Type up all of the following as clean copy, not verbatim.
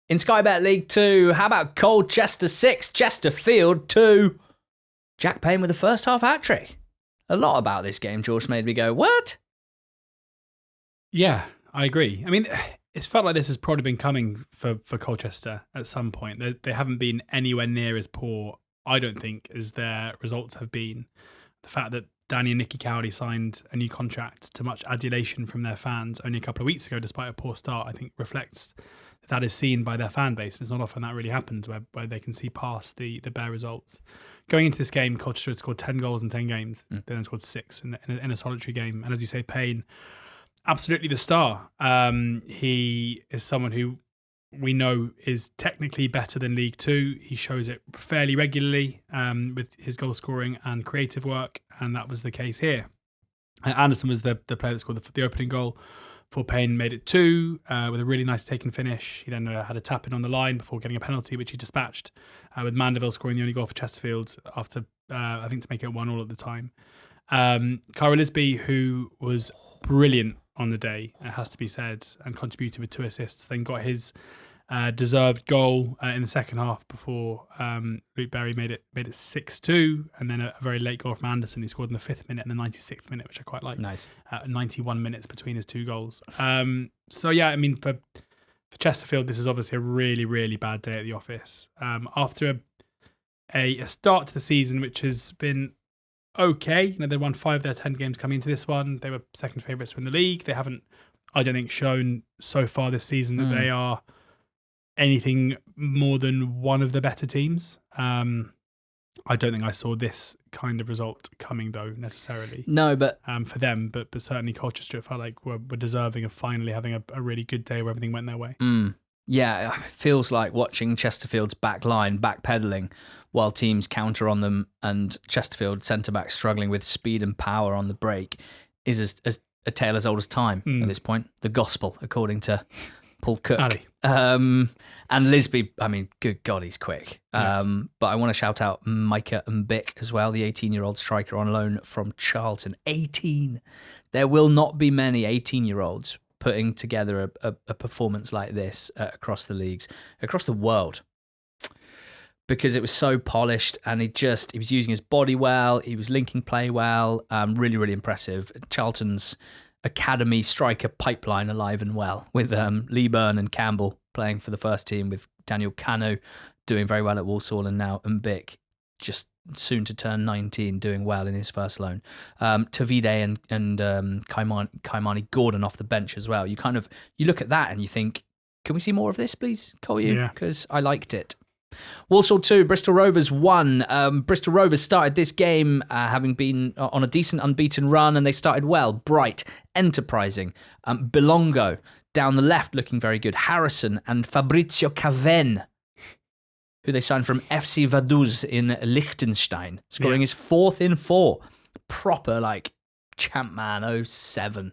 In Sky Bet League 2, how about Colchester 6, Chesterfield 2? Jack Payne with the first half hat-trick. A lot about this game, George, made me go, what? Yeah, I agree. I mean, it's felt like this has probably been coming for Colchester at some point. They haven't been anywhere near as poor, I don't think, as their results have been. The fact that Danny and Nicky Cowley signed a new contract to much adulation from their fans only a couple of weeks ago, despite a poor start, I think reflects that is seen by their fan base. It's not often that really happens where they can see past the bare results. Going into this game, Colchester had scored 10 goals in 10 games, then scored 6 in a solitary game. And as you say, Payne, absolutely the star. He is someone who we know is technically better than League Two. He shows it fairly regularly with his goal scoring and creative work, and that was the case here. Anderson was the player that scored the opening goal for Payne, made it 2 with a really nice take-and finish. He then had a tap-in on the line before getting a penalty, which he dispatched, with Mandeville scoring the only goal for Chesterfield after, I think, to make it 1-1 at the time. Cara Lisby, who was brilliant on the day, it has to be said, and contributed with 2 assists, then got his deserved goal in the second half before Luke Berry made it 6-2, and then a very late goal from Anderson, who scored in the 5th minute and the 96th minute, which I quite like. Nice. 91 minutes between his 2 goals. So yeah, I mean, for Chesterfield, this is obviously a really, really bad day at the office. After a start to the season which has been okay, they won 5 of their 10 games coming into this one. They were second favourites to win the league. They haven't, I don't think, shown so far this season that they are anything more than one of the better teams. I don't think I saw this kind of result coming, though, necessarily. No, but for them, but certainly Colchester, it felt like were deserving of finally having a really good day where everything went their way. Yeah, it feels like watching Chesterfield's back line backpedaling while teams counter on them, and Chesterfield centre-back struggling with speed and power on the break is as a tale as old as time at this point. The gospel, according to Paul Cook. Ali. And Lisby, I mean, good God, he's quick. Yes. But I want to shout out Micah Mbick as well, the 18-year-old striker on loan from Charlton. 18. There will not be many 18-year-olds putting together a performance like this across the leagues, across the world, because it was so polished, and he was using his body well, he was linking play well, really, really impressive. Charlton's academy striker pipeline alive and well, with Lee Byrne and Campbell playing for the first team, with Daniel Cano doing very well at Walsall, and now Mbick, just soon to turn 19, doing well in his first loan. Tavide and Kaimani Gordon off the bench as well. You look at that and you think, can we see more of this, please, Collier? Yeah. Because I liked it. Walsall 2, Bristol Rovers 1. Bristol Rovers started this game having been on a decent unbeaten run, and they started well, bright, enterprising. Belongo down the left looking very good. Harrison and Fabrizio Caven, who they signed from FC Vaduz in Liechtenstein, scoring his 4th in 4. Proper, like, Champman 07.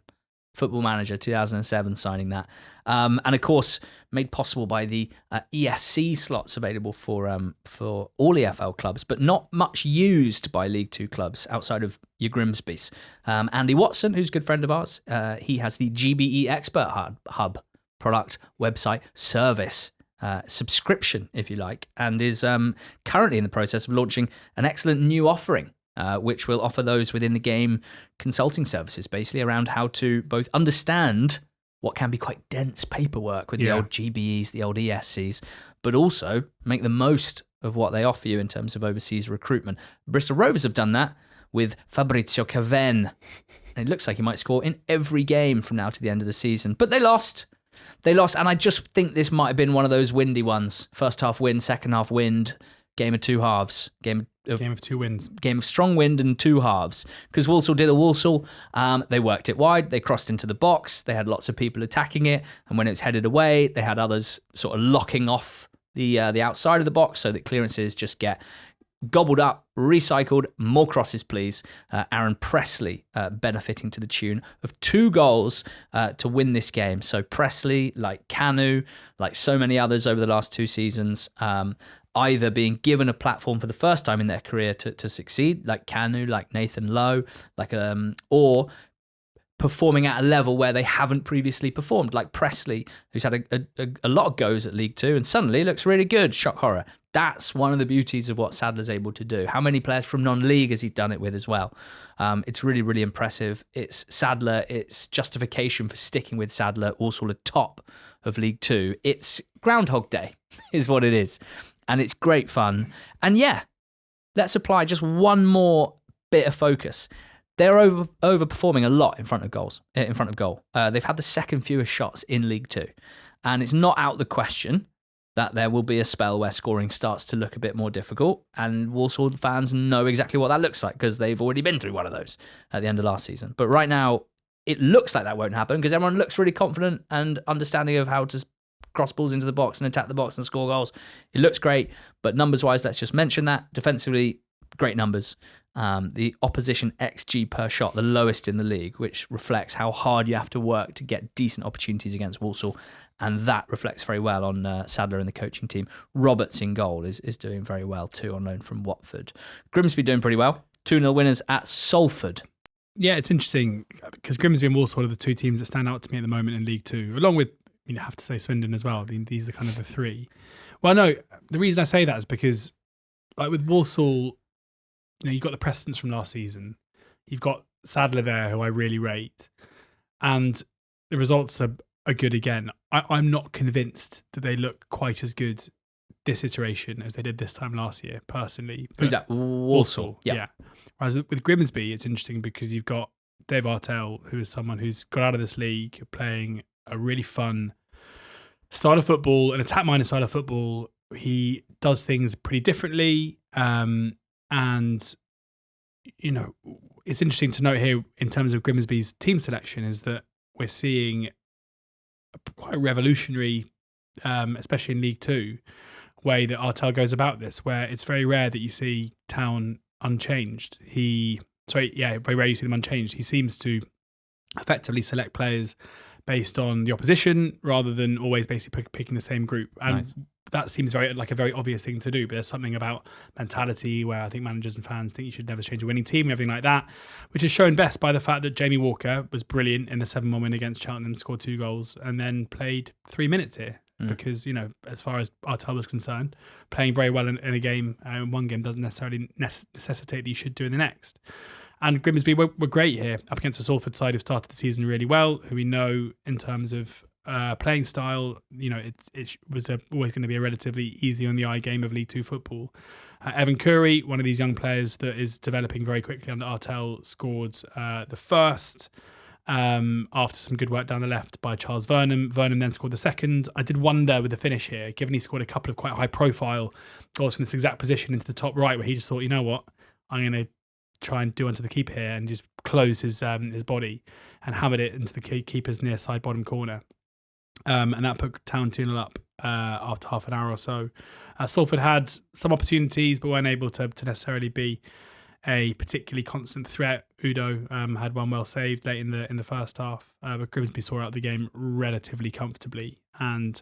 Football Manager 2007 signing that. And of course, made possible by the ESC slots available for all EFL clubs, but not much used by League Two clubs outside of your Grimsby's. Andy Watson, who's a good friend of ours, he has the GBE Expert Hub product, website, service, subscription, if you like, and is currently in the process of launching an excellent new offering, which will offer those within the game consulting services, basically around how to both understand what can be quite dense paperwork with the old GBEs, the old ESCs, but also make the most of what they offer you in terms of overseas recruitment. Bristol Rovers have done that with Fabrizio Caven, and it looks like he might score in every game from now to the end of the season. But they lost, and I just think this might have been one of those windy ones. First half wind, second half wind, game of 2 halves, game of 2 wins. Game of strong wind and 2 halves. Because Walsall did a Walsall. They worked it wide. They crossed into the box. They had lots of people attacking it. And when it was headed away, they had others sort of locking off the outside of the box so that clearances just get gobbled up, recycled. More crosses, please. Aaron Presley benefiting to the tune of 2 goals to win this game. So Presley, like Canu, like so many others over the last 2 seasons, either being given a platform for the first time in their career to succeed, like Canu, like Nathan Lowe, or performing at a level where they haven't previously performed, like Pressley, who's had a lot of goes at League Two and suddenly looks really good. Shock horror. That's one of the beauties of what Sadler's able to do. How many players from non-league has he done it with as well? It's really, really impressive. It's Sadler. It's justification for sticking with Sadler, also the top of League Two. It's Groundhog Day is what it is. And it's great fun. And yeah, let's apply just one more bit of focus. They're overperforming a lot in front of goal. They've had the second fewest shots in League Two. And it's not out the question that there will be a spell where scoring starts to look a bit more difficult. And Walsall fans know exactly what that looks like because they've already been through one of those at the end of last season. But right now, it looks like that won't happen because everyone looks really confident and understanding of how to cross balls into the box and attack the box and score goals. It looks great, but numbers-wise, let's just mention that. Defensively, great numbers. The opposition XG per shot, the lowest in the league, which reflects how hard you have to work to get decent opportunities against Walsall. And that reflects very well on Sadler and the coaching team. Roberts in goal is doing very well too, on loan from Watford. Grimsby doing pretty well. 2-0 winners at Salford. Yeah, it's interesting because Grimsby and Walsall are the two teams that stand out to me at the moment in League Two, along with, you have to say Swindon as well. These are kind of the three. Well, no, the reason I say that is because, like with Walsall, you've got the precedence from last season. You've got Sadler there, who I really rate, and the results are good again. I'm not convinced that they look quite as good this iteration as they did this time last year, personally. Who's that? Walsall. Yeah. Whereas with Grimsby, it's interesting because you've got Dave Artell, who is someone who's got out of this league playing a really fun style of football, an attack-minded style of football. He does things pretty differently. And, it's interesting to note here in terms of Grimsby's team selection is that we're seeing quite a revolutionary, especially in League Two, way that Artell goes about this, where it's very rare that you see Town unchanged. Very rare you see them unchanged. He seems to effectively select players based on the opposition rather than always basically picking the same group. And nice. That seems like a very obvious thing to do, but there's something about mentality where I think managers and fans think you should never change a winning team and everything like that, which is shown best by the fact that Jamie Walker was brilliant in the 7-1 win against Cheltenham, scored 2 goals, and then played 3 minutes here. Because, as far as Artell was concerned, playing very well in a game, in one game doesn't necessarily necessitate that you should do in the next. And Grimsby were great here up against the Salford side who started the season really well, who we know in terms of playing style, it was always going to be a relatively easy on the eye game of League Two football. Evan Curry, one of these young players that is developing very quickly under Artell, scored the first after some good work down the left by Charles Vernon. Vernon then scored the second. I did wonder with the finish here, given he scored a couple of quite high profile goals from this exact position into the top right, where he just thought, you know what, I'm going to try and do onto the keeper here and just close his body and hammered it into the keeper's near side bottom corner. And that put Town 2-0 up after half an hour or so. Salford had some opportunities but weren't able to necessarily be a particularly constant threat. Udo had one well saved late in the first half, but Grimsby saw out the game relatively comfortably. And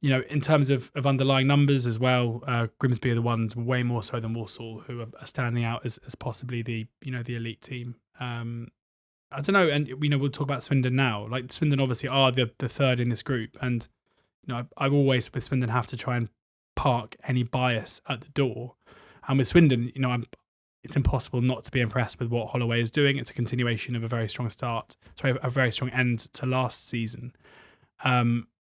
in terms of underlying numbers as well, Grimsby are the ones way more so than Walsall who are standing out as possibly the elite team. I don't know, and we'll talk about Swindon now. Like Swindon obviously are the third in this group, and I've always with Swindon have to try and park any bias at the door. And with Swindon, it's impossible not to be impressed with what Holloway is doing. It's a continuation of a very strong a very strong end to last season.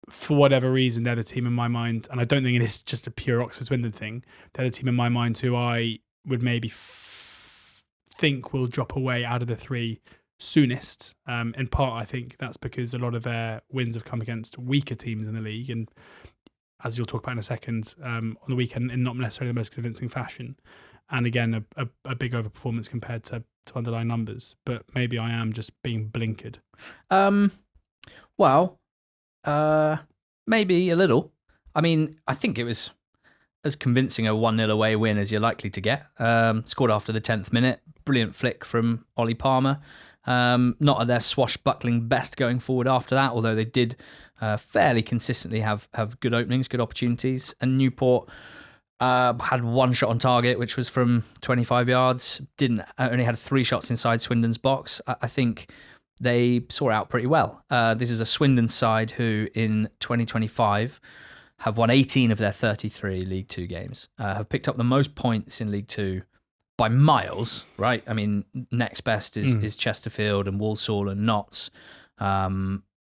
For whatever reason, they're the team in my mind, and I don't think it is just a pure Oxford Swindon thing. They're the team in my mind who I would maybe think will drop away out of the three soonest. In part, I think that's because a lot of their wins have come against weaker teams in the league, and as you'll talk about in a second, on the weekend in not necessarily the most convincing fashion. And again, a big overperformance compared to underlying numbers. But maybe I am just being blinkered. Maybe a little. I mean, I think it was as convincing a 1-0 away win as you're likely to get. Scored after the 10th minute. Brilliant flick from Ollie Palmer. Not at their swashbuckling best going forward after that, although they did fairly consistently have good openings, good opportunities. And Newport had one shot on target, which was from 25 yards. Only had 3 shots inside Swindon's box. I think they saw out pretty well. This is a Swindon side who in 2025 have won 18 of their 33 League Two games, have picked up the most points in League Two by miles, right? I mean, next best is Chesterfield and Walsall and Notts.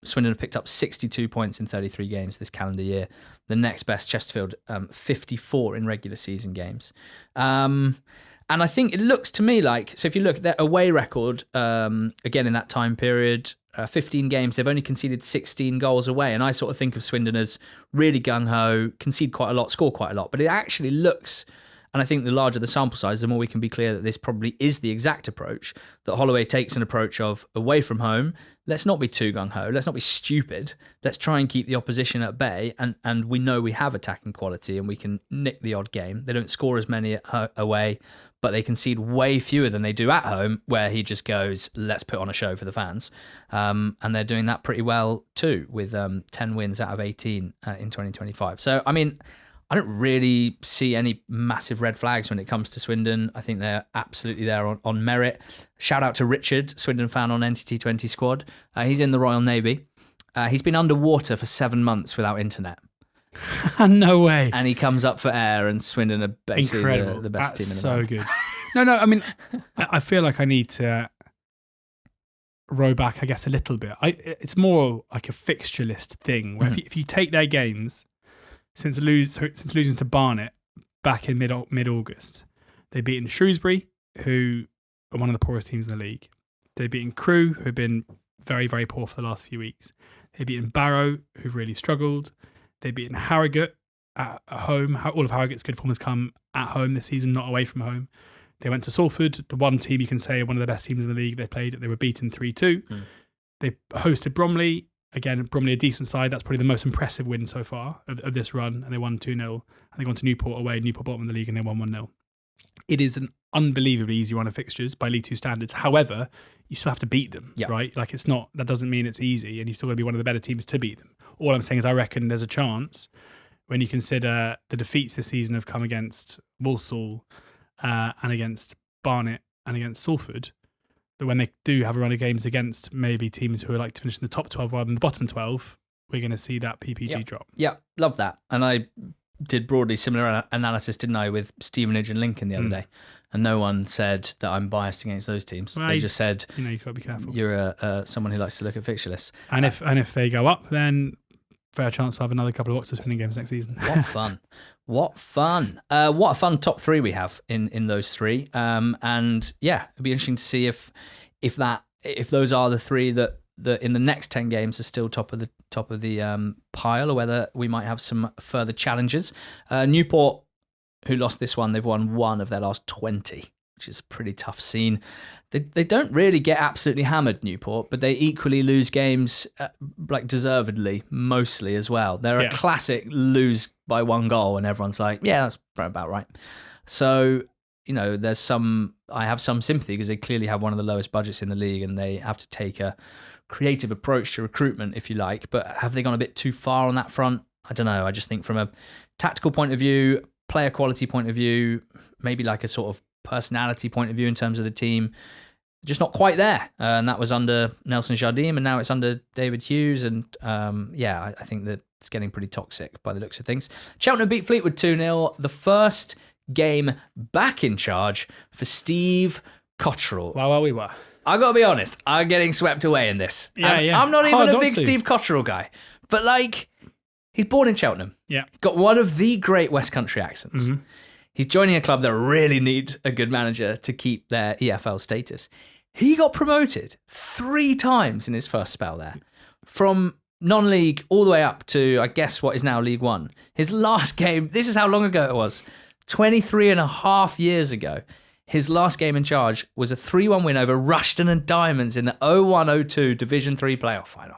Swindon have picked up 62 points in 33 games this calendar year. The next best, Chesterfield, 54 in regular season games. And I think it looks to me like, so if you look at their away record, again in that time period, 15 games, they've only conceded 16 goals away. And I sort of think of Swindon as really gung-ho, concede quite a lot, score quite a lot. But it actually looks, and I think the larger the sample size, the more we can be clear that this probably is the exact approach, that Holloway takes an approach of away from home. Let's not be too gung-ho. Let's not be stupid. Let's try and keep the opposition at bay. And we know we have attacking quality and we can nick the odd game. They don't score as many away, but they concede way fewer than they do at home, where he just goes, let's put on a show for the fans. And they're doing that pretty well too, with 10 wins out of 18 in 2025. So, I mean, I don't really see any massive red flags when it comes to Swindon. I think they're absolutely there on merit. Shout out to Richard, Swindon fan on NTT20 squad. He's in the Royal Navy. He's been underwater for 7 months without internet. No way. And he comes up for air, and Swindon are basically the best team in the world. So good. No, I mean, I feel like I need to row back, I guess, a little bit. It's more like a fixture list thing, where if you take their games, since losing to Barnet back in mid-August, they've beaten Shrewsbury, who are one of the poorest teams in the league. They've beaten Crewe, who have been very, very poor for the last few weeks. They've beaten Barrow, who've really struggled. They've beaten Harrogate at home. All of Harrogate's good form has come at home this season, not away from home. They went to Salford, the one team you can say one of the best teams in the league. They played. They were beaten 3-2. They hosted Bromley. Again, Bromley, a decent side. That's probably the most impressive win so far of this run. And they won 2-0. And they gone to Newport away. Newport bottom of the league, and they won 1-0. It is an unbelievably easy run of fixtures by League Two standards. However, you still have to beat them, right? Like, it's not, that doesn't mean it's easy, and you've still got to be one of the better teams to beat them. All I'm saying is I reckon there's a chance, when you consider the defeats this season have come against Walsall and against Barnet and against Salford, that when they do have a run of games against maybe teams who are like to finish in the top 12 rather than the bottom 12, we're going to see that PPG drop. Yeah, love that. And I did broadly similar analysis, didn't I, with Stevenage and Lincoln the other day. And no one said that I'm biased against those teams. Well, they just said, you've got to be careful. You're someone who likes to look at fixture lists. And if they go up, then fair chance to have another couple of Oxford winning games next season. What fun. What fun. What a fun top three we have in those three. And yeah, it'd be interesting to see if those are the three that in the next 10 games are still top of the pile, or whether we might have some further challenges. Newport, who lost this one, they've won 1 of their last 20, which is a pretty tough scene. They don't really get absolutely hammered, Newport, but they equally lose games like deservedly, mostly as well. They're a classic lose by 1 goal, and everyone's like, yeah, that's about right. So, you know, I have some sympathy, because they clearly have one of the lowest budgets in the league, and they have to take a creative approach to recruitment, if you like. But have they gone a bit too far on that front? I don't know. I just think from a tactical point of view, player quality point of view, maybe like a sort of personality point of view in terms of the team, just not quite there. And that was under Nelson Jardim, and now it's under David Hughes. And I think that it's getting pretty toxic by the looks of things. Cheltenham beat Fleetwood 2-0. The first game back in charge for Steve Cotterill. Well, we were. I got to be honest, I'm getting swept away in this. I'm not even a big Steve Cotterill guy, but like, he's born in Cheltenham. Yeah. He's got one of the great West Country accents. Mm-hmm. He's joining a club that really needs a good manager to keep their EFL status. He got promoted 3 times in his first spell there, from non-league all the way up to, I guess, what is now League One. His last game, this is how long ago it was, 23 and a half years ago. His last game in charge was a 3-1 win over Rushden and Diamonds in the 01-02 Division 3 playoff final.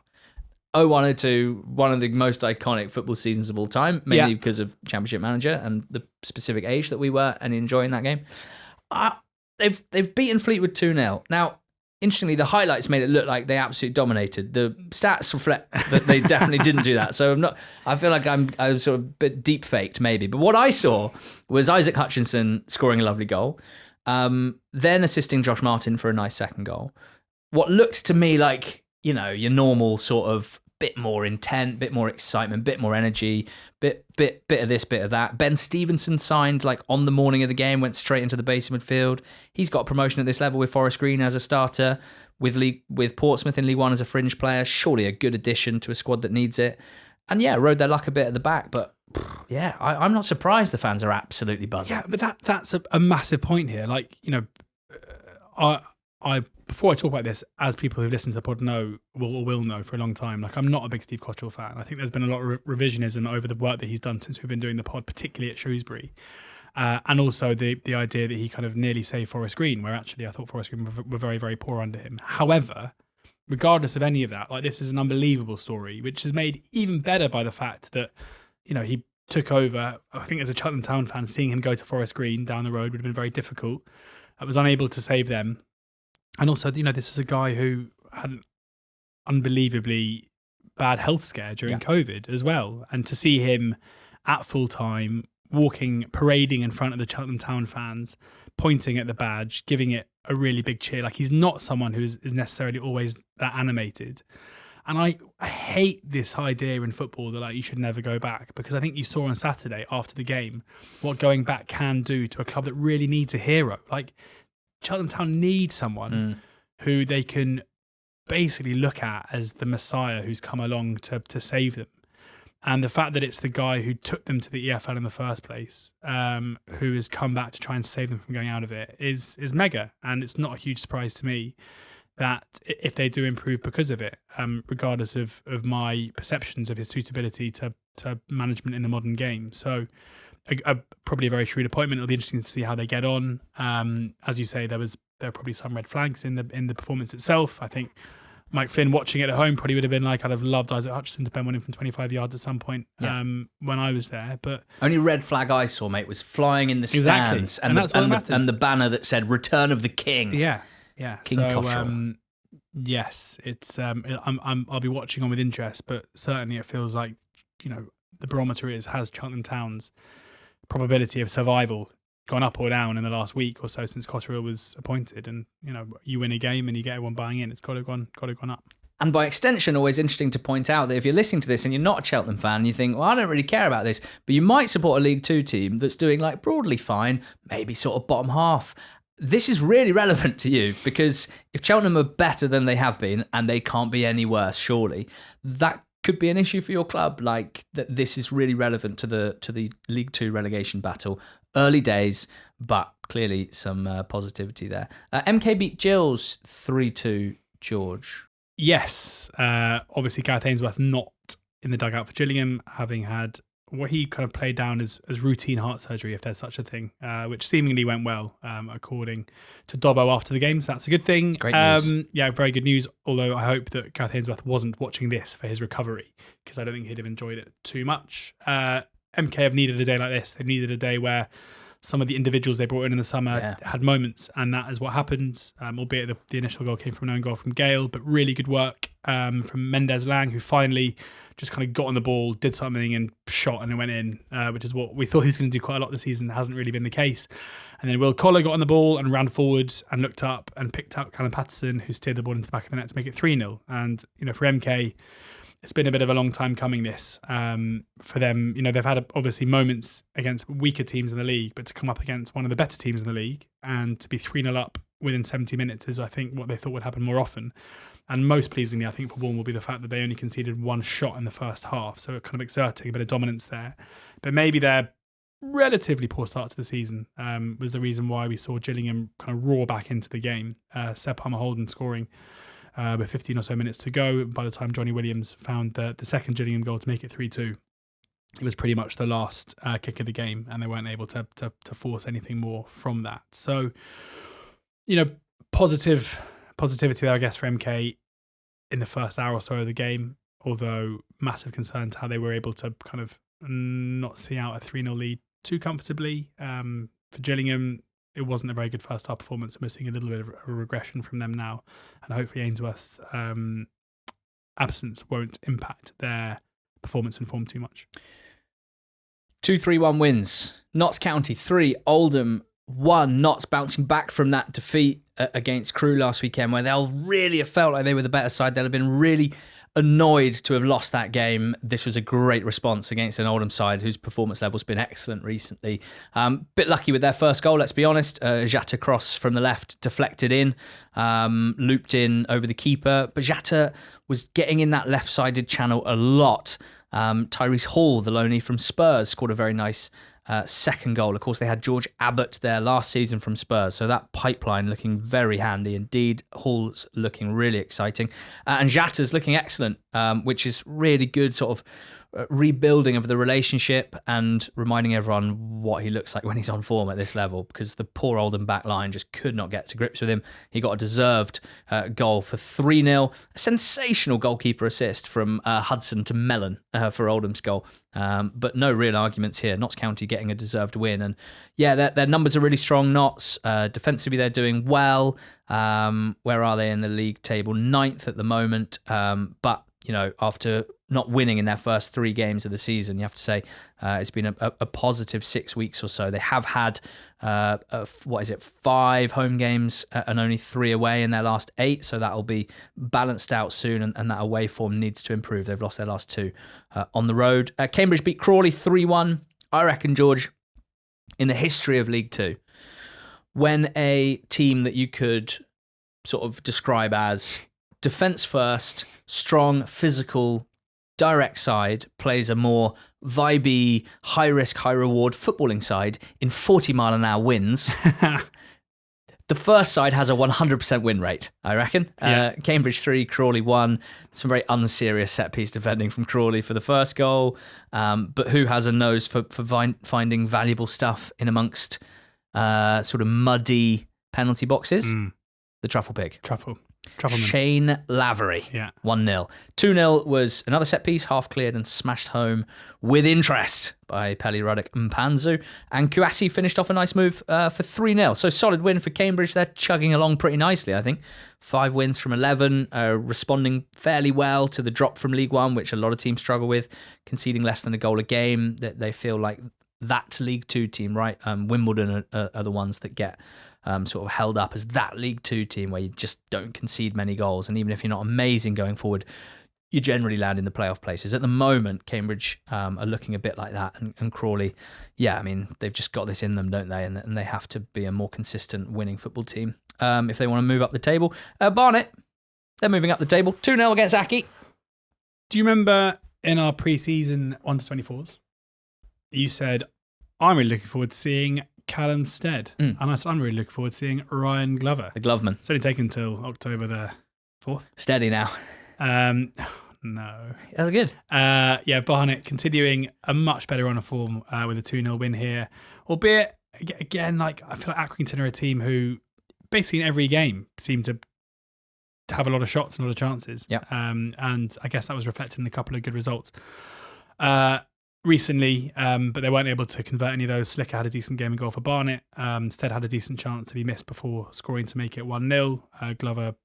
01-02, one of the most iconic football seasons of all time, mainly because of Championship manager and the specific age that we were and enjoying that game. They've beaten Fleetwood 2-0. Now, interestingly, the highlights made it look like they absolutely dominated. The stats reflect that they definitely didn't do that. So I feel like I'm sort of a bit deep faked maybe. But what I saw was Isaac Hutchinson scoring a lovely goal, then assisting Josh Martin for a nice second goal. what looks to me like, your normal sort of bit more intent, bit more excitement, bit more energy, bit of this, bit of that. Ben Stevenson signed like on the morning of the game, went straight into the base of midfield. He's got a promotion at this level with Forest Green as a starter, with Portsmouth in League One as a fringe player. Surely a good addition to a squad that needs it. And yeah, rode their luck a bit at the back, but yeah, I'm not surprised the fans are absolutely buzzing. Yeah, but that's a massive point here. Like, I before I talk about this, as people who've listened to the pod will know for a long time, like I'm not a big Steve Cotterill fan. I think there's been a lot of revisionism over the work that he's done since we've been doing the pod, particularly at Shrewsbury. And also the idea that he kind of nearly saved Forest Green, where actually I thought Forest Green were very, very poor under him. However, regardless of any of that, like this is an unbelievable story, which is made even better by the fact that, he took over. I think as a Cheltenham Town fan, seeing him go to Forest Green down the road would have been very difficult. I was unable to save them. And also, this is a guy who had an unbelievably bad health scare during COVID as well. And to see him at full time, parading in front of the Cheltenham Town fans, pointing at the badge, giving it a really big cheer. Like he's not someone who is necessarily always that animated. And I hate this idea in football that like you should never go back, because I think you saw on Saturday after the game what going back can do to a club that really needs a hero. Like Cheltenham Town need someone who they can basically look at as the Messiah who's come along to save them. And the fact that it's the guy who took them to the EFL in the first place, who has come back to try and save them from going out of it, is mega. And it's not a huge surprise to me that if they do improve because of it, regardless of my perceptions of his suitability to management in the modern game. So probably a very shrewd appointment. It'll be interesting to see how they get on. As you say, there are probably some red flags in the performance itself. I think Mike Flynn watching it at home probably would have been like, I'd have loved Isaac Hutchinson to pen one in from 25 yards at some point when I was there. But only red flag I saw, mate, was flying in the stands and the banner that said "Return of the King." Yeah. King Cotterill. Yes, it's I'll be watching on with interest, but certainly it feels like the barometer has Cheltenham Town's probability of survival gone up or down in the last week or so since Cotterill was appointed. And you win a game and you get everyone buying in, it's got to have gone up. And by extension, always interesting to point out that if you're listening to this and you're not a Cheltenham fan, you think, well, I don't really care about this, but you might support a League Two team that's doing like broadly fine, maybe sort of bottom half. This is really relevant to you, because if Cheltenham are better than they have been, and they can't be any worse, surely, that could be an issue for your club. Like that, this is really relevant to the League Two relegation battle. Early days, but clearly some positivity there. MK beat Gills 3-2, George. Yes. Obviously, Gareth Ainsworth not in the dugout for Gillingham, having had what he kind of played down as routine heart surgery, if there's such a thing, which seemingly went well, according to Dobbo after the game. So that's a good thing. Great news. Yeah, very good news. Although I hope that Gareth Ainsworth wasn't watching this for his recovery, because I don't think he'd have enjoyed it too much. MK have needed a day like this. They've needed a day where some of the individuals they brought in the summer had moments, and that is what happened, albeit the initial goal came from an own goal from Gale, but really good work from Mendes Lang, who finally just kind of got on the ball, did something and shot and it went in, which is what we thought he was going to do quite a lot this season. It hasn't really been the case. And then Will Collar got on the ball and ran forward and looked up and picked out Callum Patterson, who steered the ball into the back of the net to make it 3-0. And, for MK, it's been a bit of a long time coming, this. For them, they've had obviously moments against weaker teams in the league, but to come up against one of the better teams in the league and to be 3-0 up within 70 minutes is, I think, what they thought would happen more often. And most pleasingly, I think, for Bournemouth will be the fact that they only conceded one shot in the first half, so kind of exerting a bit of dominance there. But maybe their relatively poor start to the season was the reason why we saw Gillingham kind of roar back into the game. Seb Palmer-Holden scoring with 15 or so minutes to go. By the time Johnny Williams found the second Gillingham goal to make it 3-2, it was pretty much the last kick of the game, and they weren't able to force anything more from that. So, positivity there, I guess, for MK in the first hour or so of the game, although massive concern to how they were able to kind of not see out a 3-0 lead too comfortably. For Gillingham, it wasn't a very good first half performance, and we're seeing a little bit of a regression from them now, and hopefully Ainsworth's absence won't impact their performance and form too much. 2-3-1 wins. Notts County 3, Oldham 1, Notts bouncing back from that defeat against Crewe last weekend, where they'll really have felt like they were the better side. They'll have been really annoyed to have lost that game. This was a great response against an Oldham side whose performance level's been excellent recently. Bit lucky with their first goal, let's be honest. Jata cross from the left, deflected in, looped in over the keeper. But Jata was getting in that left-sided channel a lot. Tyrese Hall, the loanee from Spurs, scored a very nice second goal. Of course, they had George Abbott there last season from Spurs, so that pipeline looking very handy indeed. Hall's looking really exciting. And Jata's looking excellent, which is really good sort of rebuilding of the relationship and reminding everyone what he looks like when he's on form at this level, because the poor Oldham back line just could not get to grips with him. He got a deserved goal for 3-0. A sensational goalkeeper assist from Hudson to Mellon for Oldham's goal. But no real arguments here. Notts County getting a deserved win. And yeah, their numbers are really strong, Notts. Defensively, they're doing well. Where are they in the league table? 9th at the moment. But you know, after not winning in their first 3 games of the season, you have to say it's been a positive 6 weeks or so. They have had, 5 home games and only 3 away in their last 8, so that'll be balanced out soon, and that away form needs to improve. They've lost their last 2 on the road. Cambridge beat Crawley 3-1. I reckon, George, in the history of League 2, when a team that you could sort of describe as defence first, strong, physical, direct side plays a more vibey, high risk, high reward footballing side in 40 mile an hour winds. The first side has a 100% win rate, I reckon. Yeah. Cambridge 3, Crawley 1. Some very unserious set piece defending from Crawley for the first goal. But who has a nose for finding valuable stuff in amongst sort of muddy penalty boxes? The Truffle Pig. Truffleman. Shane Lavery, 1-0. 2-0 was another set piece, half cleared and smashed home with interest by Peli Ruddock Mpanzu. And Kouassi finished off a nice move for 3-0. So solid win for Cambridge. They're chugging along pretty nicely, I think. 5 wins from 11, responding fairly well to the drop from League One, which a lot of teams struggle with, conceding less than a goal a game. That they feel like that League Two team, right? Wimbledon are the ones that get sort of held up as that League Two team where you just don't concede many goals. And even if you're not amazing going forward, you generally land in the playoff places. At the moment, Cambridge are looking a bit like that. And Crawley, I mean, they've just got this in them, don't they? And they have to be a more consistent winning football team if they want to move up the table. Barnet, they're moving up the table. 2-0 against Aki. Do you remember in our pre-season 1-24s, you said, I'm really looking forward to seeing Callum Stead. And I said, I'm really looking forward to seeing Ryan Glover. The Gloveman. It's only taken until October the 4th. Steady now. No. That's good. Barnet continuing a much better run of form with a 2-0 win here. Albeit, again, like I feel like Accrington are a team who basically in every game seem to have a lot of shots and a lot of chances. Yeah. And I guess that was reflected in a couple of good results recently, but they weren't able to convert any of those. Slicker had a decent game and goal for Barnet. Stead had a decent chance that he missed before scoring to make it 1-0. Glover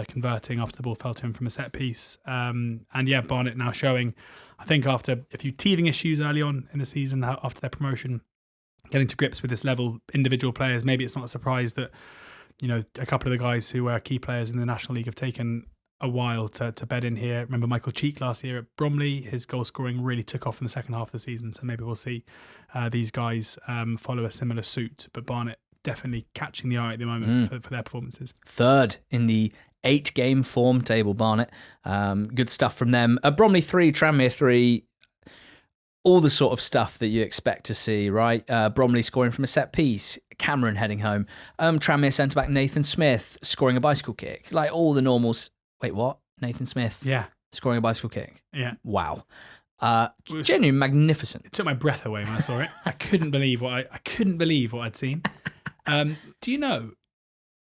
converting after the ball fell to him from a set piece. Barnet now showing, I think after a few teething issues early on in the season, after their promotion, getting to grips with this level, individual players. Maybe it's not a surprise that, you know, a couple of the guys who were key players in the National League have taken a while to bed in here. Remember Michael Cheek last year at Bromley? His goal scoring really took off in the second half of the season, so maybe we'll see these guys follow a similar suit. But Barnet definitely catching the eye at the moment for their performances. 3rd in the 8-game form table, Barnet. Good stuff from them. Bromley 3, Tranmere 3. All the sort of stuff that you expect to see, right? Bromley scoring from a set piece, Cameron heading home. Tranmere centre-back Nathan Smith scoring a bicycle kick. Like all the normals. Wait, what? Nathan Smith? Yeah. Scoring a bicycle kick? Yeah. Wow. Genuinely magnificent. It took my breath away when I saw it. I couldn't believe what I'd seen. Do you know?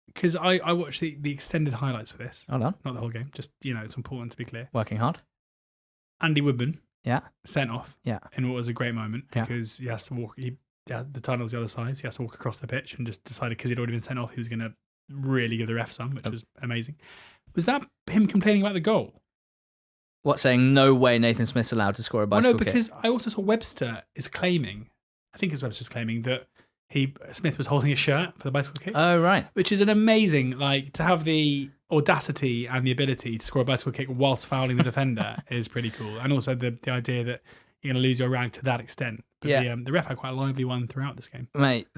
Because I watched the extended highlights for this. Hold on. Not the whole game. Just, you know, it's important to be clear. Working hard. Andy Woodburn. Yeah. Sent off. Yeah. In what was a great moment because he has to walk. The tunnel's the other side, so he has to walk across the pitch and just decided because he'd already been sent off, he was going to really give the ref some, which was amazing. Was that him complaining about the goal? What, saying no way Nathan Smith's allowed to score a bicycle kick? No, because I also saw Webster is claiming, I think it's Webster's claiming that Smith was holding a shirt for the bicycle kick. Oh, right. Which is an amazing, to have the audacity and the ability to score a bicycle kick whilst fouling the defender is pretty cool. And also the idea that you're going to lose your rank to that extent. But the ref had quite a lively one throughout this game. Mate,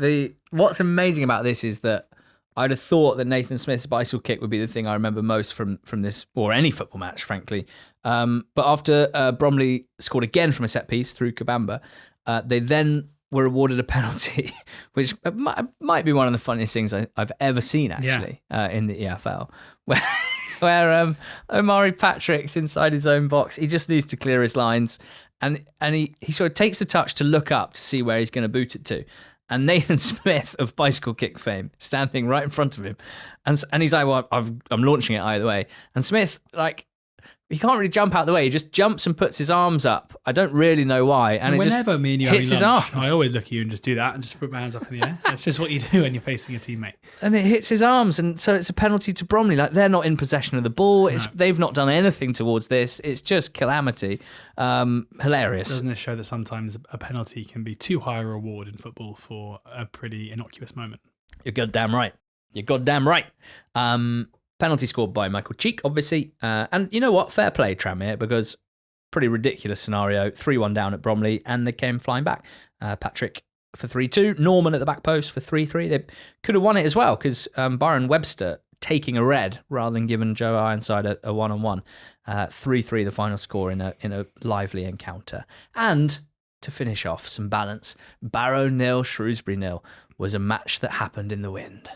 what's amazing about this is that I'd have thought that Nathan Smith's bicycle kick would be the thing I remember most from this, or any football match, frankly. But after Bromley scored again from a set piece through Kabamba, they then were awarded a penalty, which might be one of the funniest things I've ever seen, actually, in the EFL, where Omari Patrick's inside his own box. He just needs to clear his lines, and he sort of takes the touch to look up to see where he's going to boot it to. And Nathan Smith of bicycle kick fame standing right in front of him, and he's like, "Well, I'm launching it either way." And Smith, he can't really jump out the way. He just jumps and puts his arms up. I don't really know why. And whenever me and you hits his lunch, arms. I always look at you and just do that and just put my hands up in the air. That's just what you do when you're facing a teammate. And it hits his arms, and so it's a penalty to Bromley. They're not in possession of the ball. They've not done anything towards this. It's just calamity. Hilarious. Doesn't it show that sometimes a penalty can be too high a reward in football for a pretty innocuous moment? You're goddamn right. Penalty scored by Michael Cheek, obviously. And you know what? Fair play, Tranmere, because pretty ridiculous scenario. 3-1 down at Bromley, and they came flying back. Patrick for 3-2. Norman at the back post for 3-3. They could have won it as well, because Byron Webster taking a red rather than giving Joe Ironside a one-on-one. 3-3 the final score in a lively encounter. And to finish off, some balance. Barrow 0, Shrewsbury 0 was a match that happened in the wind.